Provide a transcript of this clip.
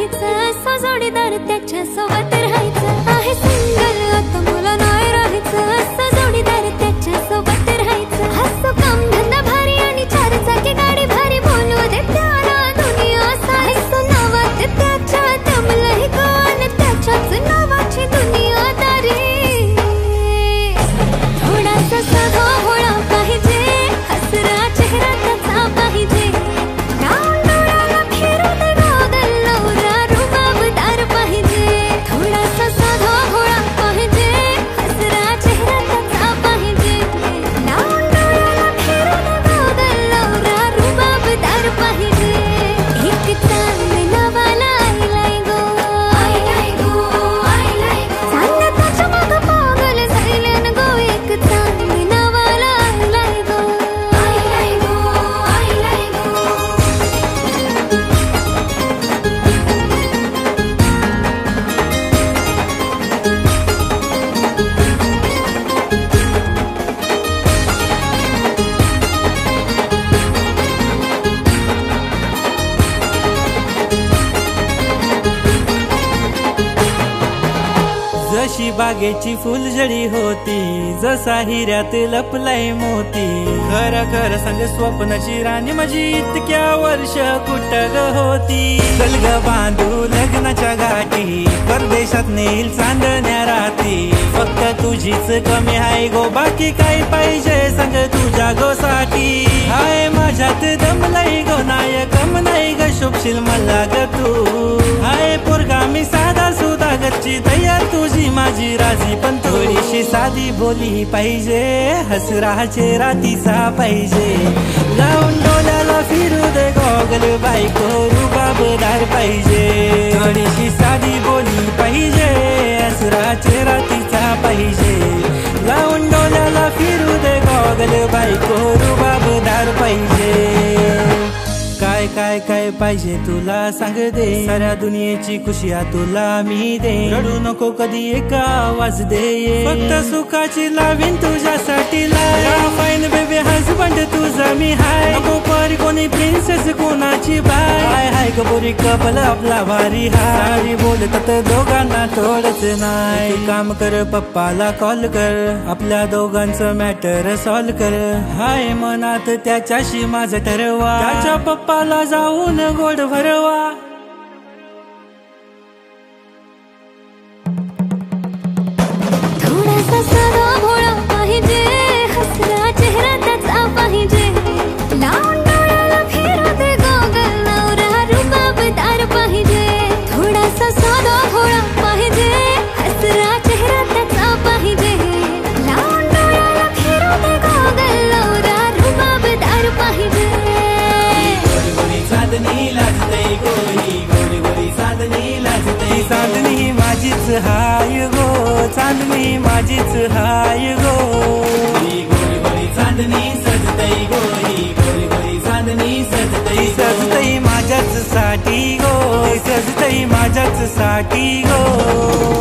करायचं, जोडीदार त्याच्या सोबत राहायचं. आहे सिंगल आता मला नाही राहायचं, जोडीदार त्याच्या सोबत राहायचं. हसू काम धंदा भारी आणि चार चाकी गाडी भारी, बोलू दे त्याला दुनिया सारी. नावात त्याच्या दमलंही कोण, त्याच्याच नावाची दुनियादारी. थोडासा साधा भोळा पाहिजे, हसरा चेहरा त्याचा पाहिजे. डोळ्याला फिरू दे गॉगल, नवरा रुबाबदार पाहिजे. थोडासा साधा भोळा पाहिजे, हसरा चेहरा त्याचा पाहिजे. डोळ्याला फिरू दे गॉगल, नवरा रुबाबदार पाहिजे. एक चांगले नवाला आईलाय गो, आईलाय गो, आईलाय गो. चांगलं त्याच्या मागं पागल झाल्यानं गो. एक चांगले नवाला आईलाय गो, आईलाय गो, आईलाय गो. जशी बागेची फुलझडी होती, जसा हिऱ्यात लपलाय मोती. खरं खरं सांग स्वप्नाची राणी माझी इतक्या वर्ष कुठं ग होती. चल ग बांधू लग्नाच्या गाठी, परदेशात नेईल चांदण्या राती. फक्त तुझीच कमी आहे गो, बाकी काय पाहिजे सांग तुझ्या गोसाठी. हाय माझ्यात दमलाय गो, नायकम नाही ग शोभशील मला ग तू. हाय पोरगा मी साधा सुधा गच्ची तयार, तुझी माझी राजी पण थोडीशी साधी बोली पाहिजे. हसरा चेहरा तिचा पाहिजे, लावून डोळ्याला फिरू दे गॉगल, बायको रुबाबदार पाहिजे. थोडीशी साधी बोली पाहिजे, हसरा चेहरा तिचा पाहिजे. लावून डोळ्याला फिरू दे गॉगल, बायको रुबाबदार पाहिजे. काय काय काय पाहिजे तुला सांग दे, साऱ्या दुनियेची खुशिया तुला मी दे. रडू नको कधी एक आवाज दे, फक्त सुखाची लावीन तुझ्यासाठी लाय. फाईन बेबी हजबंड तुझा मी हाय, नको पर कोणी प्रिन्सेस कोणाची बाय. हाय हाय कबोरी कपल आपला भारी हाय. सारी बोलतात दोघांना थोडच नाही. काम कर पप्पाला कॉल कर, आपल्या दोघांचं मॅटर सॉल्व कर. हाय मनात त्याच्याशी माझं ठरवा, त्याच्या पप्पाला जाऊन गोड भरवा. थोडासा साधा भोळा पाहिजे, हसरा चेहरा त्याचा पाहिजे. लावून डोळ्याला फिरू दे गॉगल, नवरा रुबाबदार पाहिजे. थोडासा साधा भोळा पाहिजे, हसरा चेहरा त्याचा पाहिजे. लावून डोळ्याला फिरू दे गॉगल, नवरा रुबाबदार पाहिजे. चांदणी लाजते गोरी, गोरी गोरी चांदणी लाजते. चांदणी माझीच हाय गो, चांदणी माझीच हाय गो. गोरी गोरी चांदणी सजते गोरी, गोरी गोरी चांदणी सजते. सजते माझ्याच साठी गो, सजते माझ्याच साठी गो.